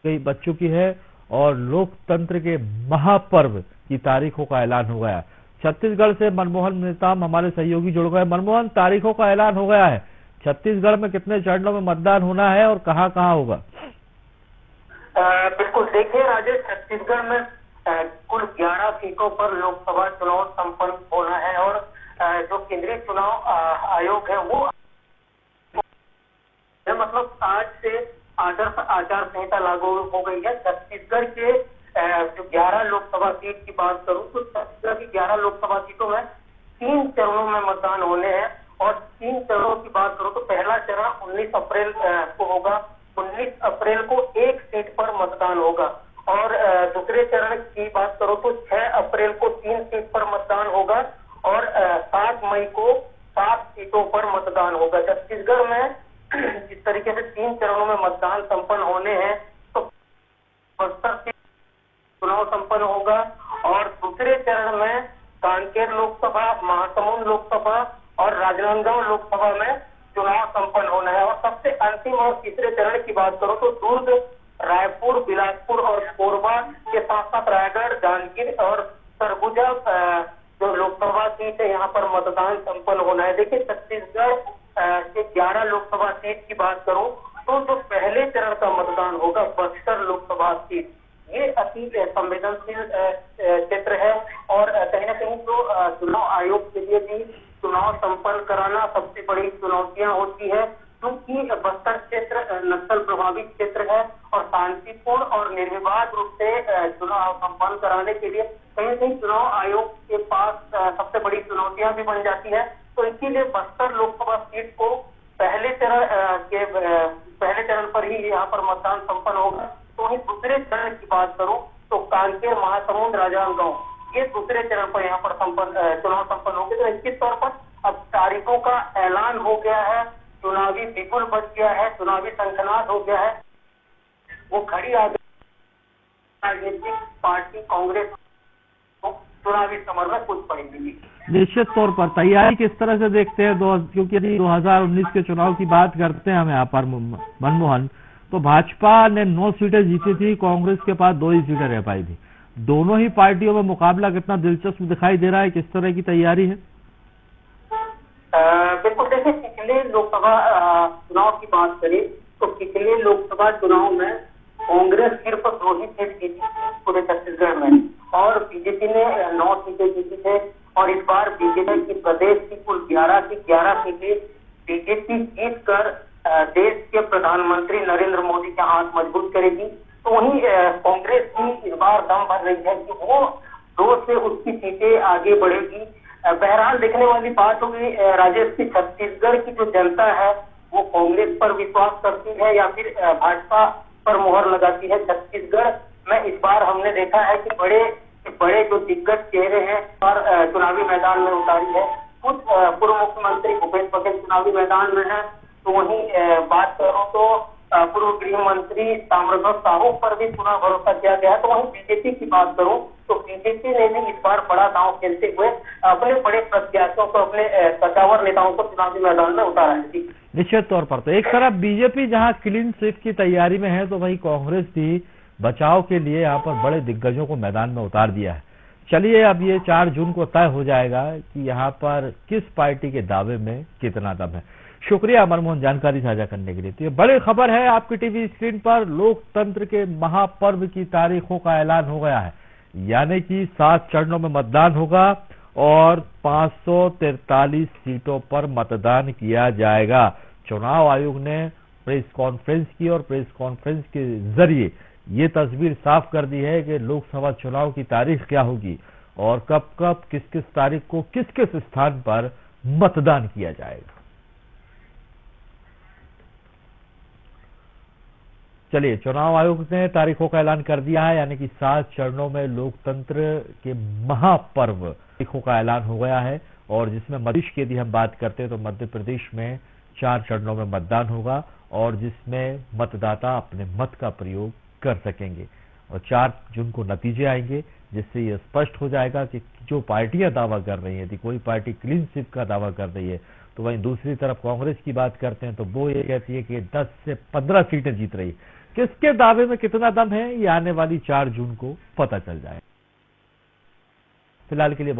कई बच्चों की है और लोकतंत्र के महापर्व की तारीखों का ऐलान हो गया। छत्तीसगढ़ से मनमोहन नेताम हमारे सहयोगी जुड़ गए। मनमोहन, तारीखों का ऐलान हो गया है, छत्तीसगढ़ में कितने चरणों में मतदान होना है और कहाँ कहाँ होगा? बिल्कुल, देखिए राजेश, छत्तीसगढ़ में कुल 11 सीटों पर लोकसभा चुनाव संपन्न होना है और जो केंद्रीय चुनाव आयोग है वो मतलब आज से आदर्श आचार संहिता लागू हो गई है। छत्तीसगढ़ के जो 11 लोकसभा सीट की बात करूं तो छत्तीसगढ़ की 11 लोकसभा सीटों में 3 चरणों में मतदान होने हैं और 3 चरणों की बात करूं तो पहला चरण 19 अप्रैल को होगा। 19 अप्रैल को एक सीट पर मतदान होगा और दूसरे चरण की बात करो तो 6 अप्रैल को 3 सीट पर मतदान होगा और 7 मई को 7 सीटों पर मतदान होगा। छत्तीसगढ़ में जिस तरीके से 3 चरणों में मतदान संपन्न होने हैं तो बस्तर से चुनाव संपन्न होगा और दूसरे चरण में कांकेर लोकसभा, महासमुंद लोकसभा और राजनांदगांव लोकसभा में चुनाव संपन्न होना है। और सबसे अंतिम और तीसरे चरण की बात करो तो दुर्ग, रायपुर, बिलासपुर और कोरबा के साथ साथ रायगढ़, जांजगीर और सरगुजा जो लोकसभा सीट है यहाँ पर मतदान संपन्न होना है। देखिए, छत्तीसगढ़ के 11 लोकसभा सीट की बात करूं तो जो पहले चरण का मतदान होगा बस्तर लोकसभा सीट, ये अति संवेदनशील क्षेत्र है और कहीं ना कहीं तो चुनाव आयोग के लिए भी चुनाव संपन्न कराना सबसे बड़ी चुनौतियां होती है, क्योंकि बस्तर क्षेत्र नक्सल प्रभावित क्षेत्र है और शांतिपूर्ण और निर्विवाद रूप से चुनाव संपन्न कराने के लिए कहीं ना कहीं चुनाव आयोग के पास सबसे बड़ी चुनौतियां भी बन जाती है। तो इसीलिए बस्तर लोकसभा सीट को पहले चरण पर ही यहाँ पर मतदान संपन्न होगा। तो वहीं दूसरे चरण की बात करूं तो कांकेर, महासमुंद, राजनांदगांव ये दूसरे चरण पर यहाँ पर चुनाव संपन्न होंगे। तो निश्चित तौर पर अब तारीखों का ऐलान हो गया है, चुनावी बिगुल बच गया है, चुनावी शंखनाद हो गया है, वो खड़ी आ गई राजनीतिक पार्टी कांग्रेस चुनावी समर में कुछ पड़ेगी। निश्चित तौर पर तैयारी किस तरह से देखते हैं क्योंकि यदि 2019 के चुनाव की बात करते हैं हम यहाँ पर मनमोहन, तो भाजपा ने 9 सीटें जीती थी, कांग्रेस के पास 2 ही सीटें रह पाई थी। दोनों ही पार्टियों में मुकाबला कितना दिलचस्प दिखाई दे रहा है, किस तरह की तैयारी है? बिल्कुल, देखिए पिछले लोकसभा चुनाव की बात करें तो पिछले लोकसभा चुनाव में कांग्रेस सिर्फ 2 ही सीट जीती थी पूरे छत्तीसगढ़ में और बीजेपी ने 9 सीटें जीती थे और इस बार बीजेपी की प्रदेश की कुल 11 की 11 सीटें बीजेपी जीत कर देश के प्रधानमंत्री नरेंद्र मोदी के हाथ मजबूत करेगी। तो वहीं कांग्रेस भी इस बार दम भर रही है कि वो 2 से उसकी सीटें आगे बढ़ेगी। बहरहाल देखने वाली बात होगी राजेश की, छत्तीसगढ़ की जो जनता है वो कांग्रेस पर विश्वास करती है या फिर भाजपा पर मुहर लगाती है। छत्तीसगढ़ में इस बार हमने देखा है कि बड़े जो दिग्गज चेहरे हैं और चुनावी मैदान में उतारी है। कुछ पूर्व मुख्यमंत्री भूपेश बघेल चुनावी मैदान में है, तो वहीं बात करो तो पूर्व गृह मंत्री ताम्रध्वज साहू पर भी पूरा भरोसा किया गया है। तो वहीं बीजेपी की बात करूं तो बीजेपी ने भी इस बार बड़ा दांव खेलते हुए अपने बड़े प्रत्याशियों को, अपने कद्दावर नेताओं को चुनावी मैदान में उतारा है। निश्चित तौर पर तो एक तरफ बीजेपी जहां क्लीन स्वीप की तैयारी में है, तो वहीं कांग्रेस भी बचाव के लिए यहाँ पर बड़े दिग्गजों को मैदान में उतार दिया है। चलिए, अब ये 4 जून को तय हो जाएगा कि यहाँ पर किस पार्टी के दावे में कितना दम है। शुक्रिया मनमोहन जानकारी साझा करने के लिए। तो ये बड़ी खबर है आपकी टीवी स्क्रीन पर, लोकतंत्र के महापर्व की तारीखों का ऐलान हो गया है, यानी कि 7 चरणों में मतदान होगा और 543 सीटों पर मतदान किया जाएगा। चुनाव आयोग ने प्रेस कॉन्फ्रेंस की और प्रेस कॉन्फ्रेंस के जरिए ये तस्वीर साफ कर दी है कि लोकसभा चुनाव की तारीख क्या होगी और कब कब किस किस तारीख को किस किस स्थान पर मतदान किया जाएगा। चलिए, चुनाव आयोग ने तारीखों का ऐलान कर दिया है, यानी कि 7 चरणों में लोकतंत्र के महापर्व तारीखों का ऐलान हो गया है और जिसमें मध्य प्रदेश की यदि हम बात करते हैं तो मध्य प्रदेश में 4 चरणों में मतदान होगा और जिसमें मतदाता अपने मत का प्रयोग कर सकेंगे और 4 जून को नतीजे आएंगे, जिससे यह स्पष्ट हो जाएगा कि जो पार्टियां दावा कर रही हैं, यदि कोई पार्टी क्लीन स्वीप का दावा कर रही है तो वहीं दूसरी तरफ कांग्रेस की बात करते हैं तो वो ये कहती है कि 10 से 15 सीटें जीत रही है। किसके दावे में कितना दम है, ये आने वाली 4 जून को पता चल जाए। फिलहाल के लिए